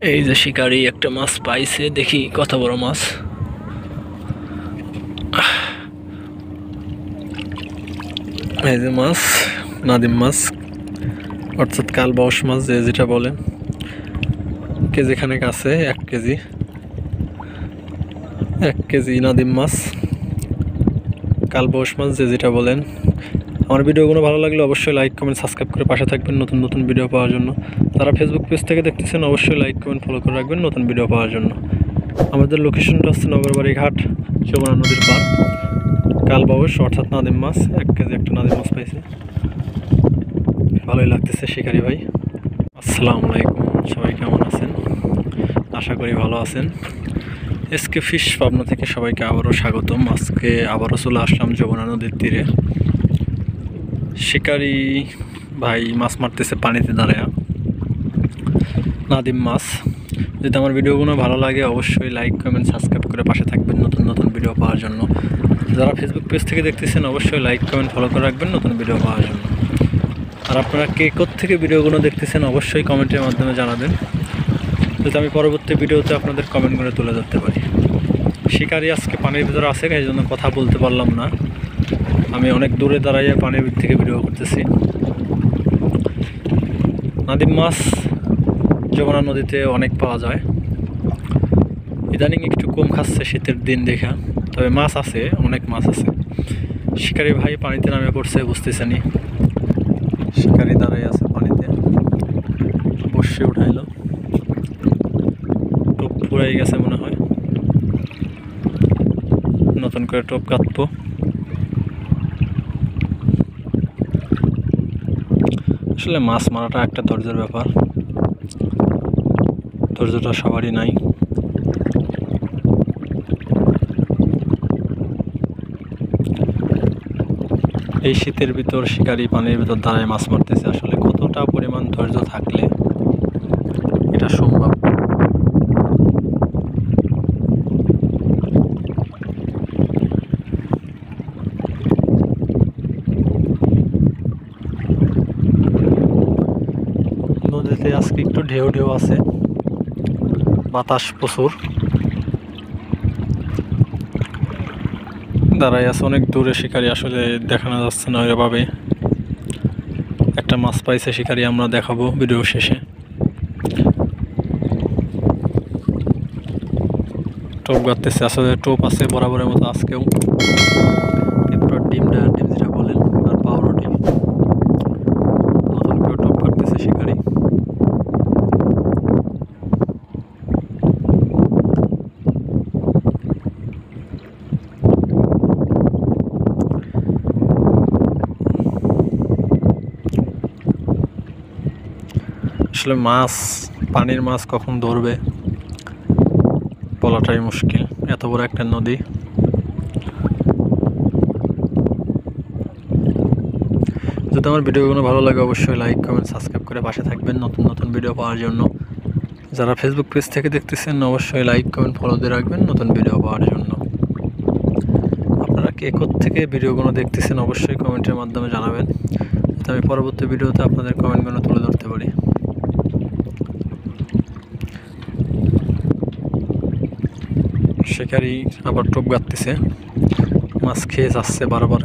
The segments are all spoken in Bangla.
এই যে শিকারি একটা মাছ পাইছে, দেখি কত বড় মাছ। এই যে মাছ, নাদিম মাছ অর্থাৎ কালবাউস মাছ যেটা বলেন। কেজি খানেক আছে, 1 কেজি নাদিম মাছ, কালবাউস মাছ যেটা বলেন। আমার ভিডিওগুলো ভালো লাগলে অবশ্যই লাইক কমেন্ট সাবস্ক্রাইব করে পাশে থাকবেন নতুন নতুন ভিডিও পাওয়ার জন্য। যারা ফেসবুক পেজ থেকে দেখতেছেন অবশ্যই লাইক কমেন্ট ফলো করে রাখবেন নতুন ভিডিও পাওয়ার জন্য। আমাদের লোকেশনটা হচ্ছে নগরবাড়ি ঘাট, যমুনা নদীর পার। কালবাউস অর্থাৎ নাদিম মাছ, 1 কেজি একটা নাদিম মাছ পাইছে, ভালোই লাগতেছে শিকারি ভাই। আসসালামু আলাইকুম, সবাই কেমন আছেন? আশা করি ভালো আছেন। এসকে ফিশ পাবনা থেকে সবাইকে আবারও স্বাগতম। আজকে আবারও চলে আসলাম যমুনা নদীর তীরে। শিকারি ভাই মাছ মারতেছে পানিতে দাঁড়ায়, নাদিম মাছ। যদি আমার ভিডিওগুলো ভালো লাগে অবশ্যই লাইক কমেন্ট সাবস্ক্রাইব করে পাশে থাকবেন নতুন নতুন ভিডিও পাওয়ার জন্য। যারা ফেসবুক পেজ থেকে দেখতেছেন অবশ্যই লাইক কমেন্ট ফলো করে রাখবেন নতুন ভিডিও পাওয়ার জন্য। আর আপনারা কে কোত্থেকে ভিডিওগুলো দেখতেছেন অবশ্যই কমেন্টের মাধ্যমে জানাবেন, যাতে আমি পরবর্তী ভিডিওতে আপনাদের কমেন্টগুলো তুলে ধরতে পারি। শিকারি আজকে পানির ভিতরে আছে, এই জন্য কথা বলতে পারলাম না। আমি অনেক দূরে দাঁড়াইয়া পানির থেকে ভিডিও করতেছি। নাদিম মাছ যমুনা নদীতে অনেক পাওয়া যায়, ইদানিং একটু কম খাচ্ছে শীতের দিন দেখা, তবে মাছ আছে, অনেক মাছ আছে। শিকারি ভাই পানিতে নামে পড়ছে, বুঝতেছেনি। শিকারি দাঁড়াই আছে পানিতে, বসে উঠাইলো, টোপ ফুরাই গেছে মনে হয়, নতুন করে টোপ কাটবো। আসলে মাছ মারাটা একটা ধৈর্যের ব্যাপার, ধৈর্যটা সবারই নাই। এই শীতের ভিতর শিকারি পানির ভিতর দাঁড়ায় মাছ মারতেছে, আসলে কতটা পরিমাণ ধৈর্য থাকলে এটা সম্ভব। নদীতে আজকে একটু ঢেউ ঢেউ আছে, বাতাস প্রচুর। দাঁড়াই আছে অনেক দূরে শিকারি, আসলে দেখানো যাচ্ছে না ওইভাবে। একটা মাছ পাইছে শিকারি, আমরা দেখাবো ভিডিও শেষে। টোপ গাঁততেছে, আসলে টোপ আছে বরাবরের মতো আজকেও। এরপর ডিম যেটা বলেন, আর পাউরুটি। নতুন করে টোপ কাটতেছে শিকারি। আসলে মাছ, পানির মাছ কখন ধরবে বলাটাই মুশকিল, এত বড় একটা নদী। যদি আমার ভিডিওগুলো ভালো লাগে অবশ্যই লাইক কমেন্ট সাবস্ক্রাইব করে পাশে থাকবেন নতুন নতুন ভিডিও পাওয়ার জন্য। যারা ফেসবুক পেজ থেকে দেখতেছেন অবশ্যই লাইক কমেন্ট ফলো দিয়ে রাখবেন নতুন ভিডিও পাওয়ার জন্য। আপনারা কে থেকে ভিডিওগুলো দেখতেছেন অবশ্যই কমেন্টের মাধ্যমে জানাবেন, যাতে আমি পরবর্তী ভিডিওতে আপনাদের কমেন্টগুলো তুলে ধরতে পারি। শিকারি আবার টোপ গাঁততেছে, মাছ খেয়ে যাচ্ছে বারবার।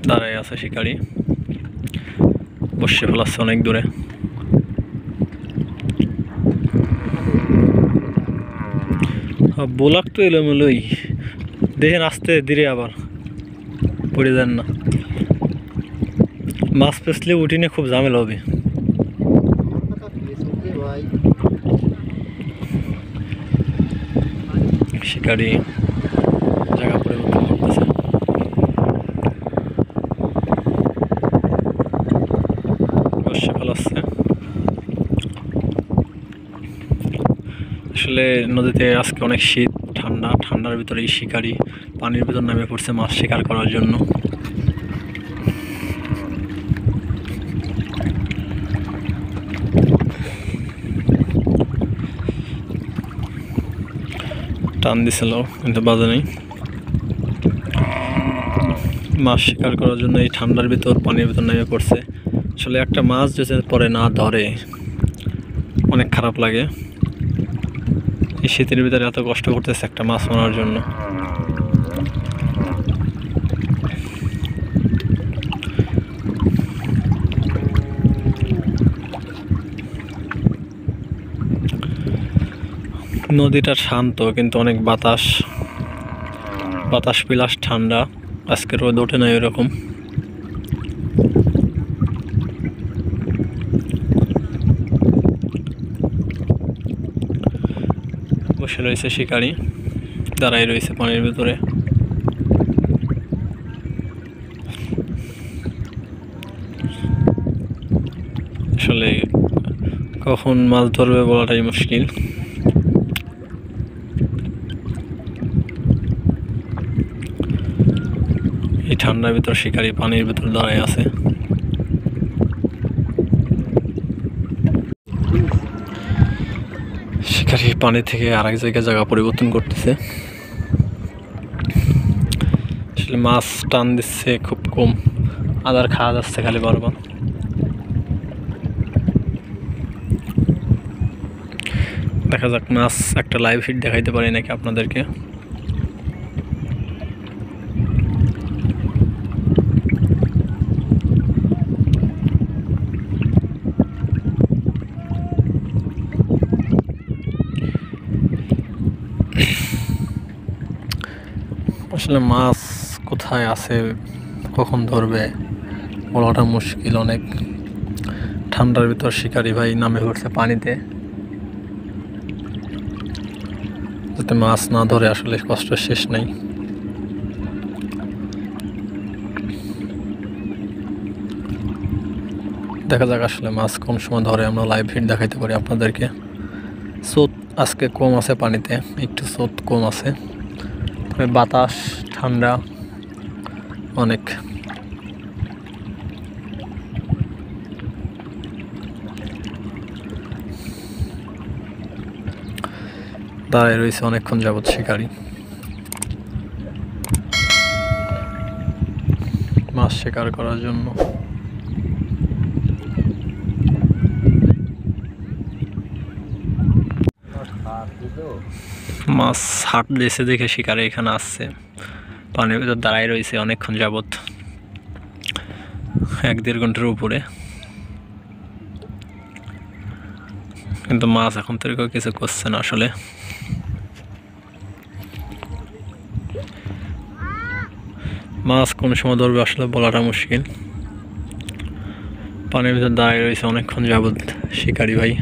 দাঁড়াই আছে শিকারি, বসে ফেলাচ্ছে অনেক দূরে। বোলাক তো এলোমেলোই, দেখেন আস্তে ধীরে, আবার পড়ে যান না। মাছ পেছলে উঠিনে খুব ঝামেলা হবে। শিকারি জায়গা পরিবর্তন করতেছে, বসে ফেলাচ্ছে। আসলে নদীতে আজকে অনেক শীত, ঠান্ডার ভিতরে এই শিকারি পানির ভিতর নামে পড়ছে মাছ শিকার করার জন্য। টান দিছিল কিন্তু বাজে নেই। মাছ শিকার করার জন্য এই ঠান্ডার ভিতর পানির ভিতর নেমে পড়ছে। আসলে একটা মাছ যদি পরে না ধরে অনেক খারাপ লাগে। এই শীতের ভিতরে এত কষ্ট করতেছে একটা মাছ মারার জন্য। নদীটা শান্ত কিন্তু অনেক বাতাস প্লাস ঠান্ডা। আজকে রোদ ওঠে না এরকম। বসে রয়েছে শিকারি, দাঁড়াই রয়েছে পানির ভিতরে। আসলে কখন মাছ ধরবে বলাটাই মুশকিল। এই ঠান্ডার ভিতর শিকারি পানির ভিতর দাঁড়ায় আছে। শিকারি পানি থেকে আরেক জায়গা পরিবর্তন করতেছে। আসলে মাছ টান দিচ্ছে খুব কম, আদার খাওয়া যাচ্ছে খালি বারবার। দেখা যাক মাছ একটা লাইভ ফিড দেখাইতে পারি নাকি আপনাদেরকে। আসলে মাছ কোথায় আছে কখন ধরবে বলাটা মুশকিল অনেক। ঠান্ডার ভিতর শিকারি ভাই নামে পড়ছে পানিতে, যাতে মাছ না ধরে আসলে কষ্ট শেষ নেই। দেখা যাক আসলে মাছ কোন সময় ধরে, আমরা লাইভ ফিড দেখাইতে পারি আপনাদেরকে। স্রোত আজকে কম আছে পানিতে, একটু স্রোত কম আছে, তবে বাতাস ঠান্ডা অনেক। দাঁড়ায় রয়েছে অনেকক্ষণ যাবৎ শিকারি মাছ শিকার করার জন্য। মাছ হাট দিয়েছে দেখে শিকারে এখানে আসছে, পানির ভিতর দাঁড়ায় রয়েছে অনেকক্ষণ যাবৎ, 1-1.5 ঘন্টার উপরে। কিন্তু মাছ এখন তো কিছু করছে না। আসলে মাছ কোন সময় ধরবে আসলে বলাটা মুশকিল। পানির ভিতর দাঁড়ায় রয়েছে অনেকক্ষণ যাবৎ শিকারি ভাই।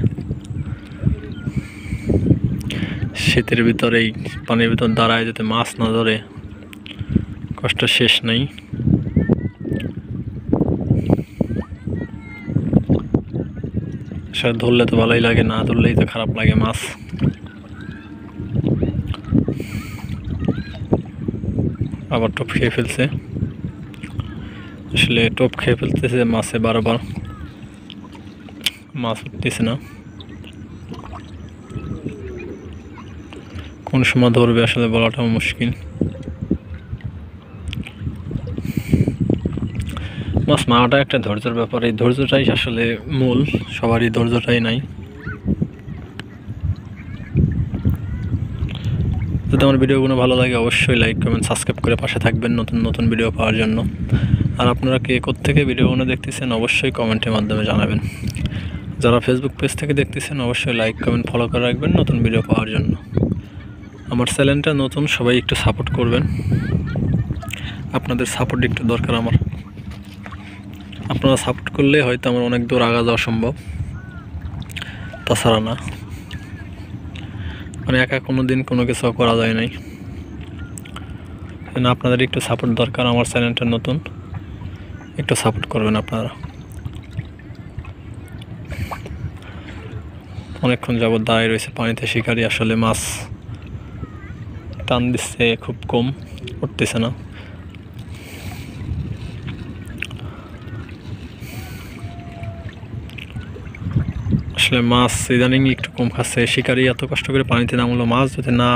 শীতের ভিতরেই পানির ভিতর দাঁড়ায় যাতে মাছ না ধরে কষ্ট শেষ নেই। আসলে ধরলে তো ভালোই লাগে, না ধরলেই তো খারাপ লাগে মাছ। আবার টোপ খেয়ে ফেলছে, আসলে টোপ খেয়ে ফেলতেছে মাছে বারবার, মাছ উঠতেছে না। কোন সময় ধরবে আসলে বলাটাও মুশকিল। মাছ মারাটা একটা ধৈর্যের ব্যাপার, এই ধৈর্যটাই আসলে মূল, সবারই ধৈর্যটাই নাই। যদি আমার ভিডিওগুলো ভালো লাগে অবশ্যই লাইক কমেন্ট সাবস্ক্রাইব করে পাশে থাকবেন নতুন ভিডিও পাওয়ার জন্য। আর আপনারা কে কোত্থেকে ভিডিওগুলো দেখতেছেন অবশ্যই কমেন্টের মাধ্যমে জানাবেন। যারা ফেসবুক পেজ থেকে দেখতেছেন অবশ্যই লাইক কমেন্ট ফলো করে রাখবেন নতুন ভিডিও পাওয়ার জন্য। আমার চ্যানেলটা নতুন, সবাই একটু সাপোর্ট করবেন, আপনাদের সাপোর্ট একটু দরকার আমার। আপনারা সাপোর্ট করলে হয়তো আমার অনেক দূর আগা যাওয়া সম্ভব, তাছাড়া না। মানে একা কোনো দিন কোনো কিছু করা যায় নাই, আপনাদের একটু সাপোর্ট দরকার। আমার চ্যানেলটা নতুন, একটু সাপোর্ট করবেন আপনারা। অনেকক্ষণ যাবৎ দাঁড়িয়ে রয়েছে পানিতে শিকারি, আসলে মাছ টান দিচ্ছে খুব কম, উঠতেছে না। আসলে মাছ ইদানিং একটু কম খাচ্ছে, শিকারি এত কষ্ট করে পানিতে নামলো, মাছ যদি না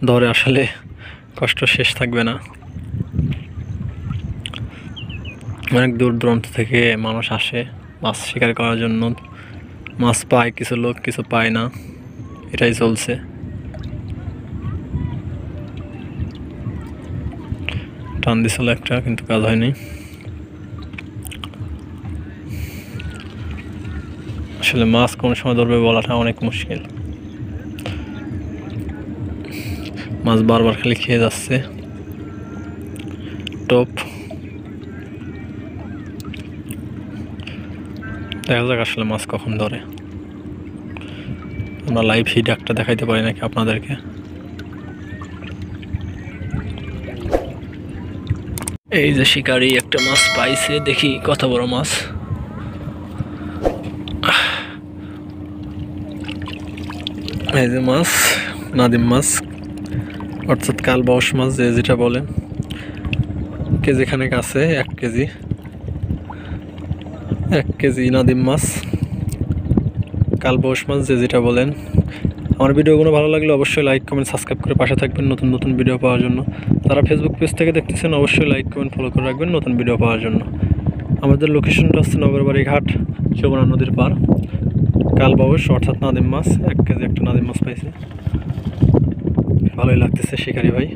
ধরে আসলে কষ্ট শেষ থাকবে না। অনেক দূর দূরান্ত থেকে মানুষ আসে মাছ শিকার করার জন্য। মাছ পায় কিছু লোক, কিছু পায় না, এটাই চলছে। টান দিছিল একটা, কিন্তু কাজ হয়নি। আসলে মাছ কোন সময় ধরবে বলাটা অনেক মুশকিল। মাছ বারবার খালি খেয়ে যাচ্ছে টপ। দেখা যাক আসলে মাছ কখন ধরে। আমরা লাইভ হিট একটা দেখাইতে পারি নাকি আপনাদেরকে। এই যে শিকারি একটা মাছ পাইছে, দেখি কত বড় মাছ। এই যে মাছ, নাদিম মাছ, অর্থাৎ কালবাউস মাছ যে যেটা বলেন। কেজি খানেক আছে, 1 কেজি, 1 কেজি নাদিম মাছ, কালবাউস মাছ যে যেটা বলেন। আমার ভিডিওগুলো ভালো লাগলে অবশ্যই লাইক কমেন্ট সাবস্ক্রাইব করে পাশে থাকবেন নতুন নতুন ভিডিও পাওয়ার জন্য। যারা ফেসবুক পেজ থেকে দেখতেছেন অবশ্যই লাইক কমেন্ট ফলো করে রাখবেন নতুন ভিডিও পাওয়ার জন্য। আমাদের লোকেশনটা হচ্ছে নগরবাড়ি ঘাট, যমুনা নদীর পার। কালবাউস অর্থাৎ নাদিম মাছ, 1 কেজি একটা নাদিম মাছ পাইছে, ভালোই লাগতেছে শিকারি ভাই।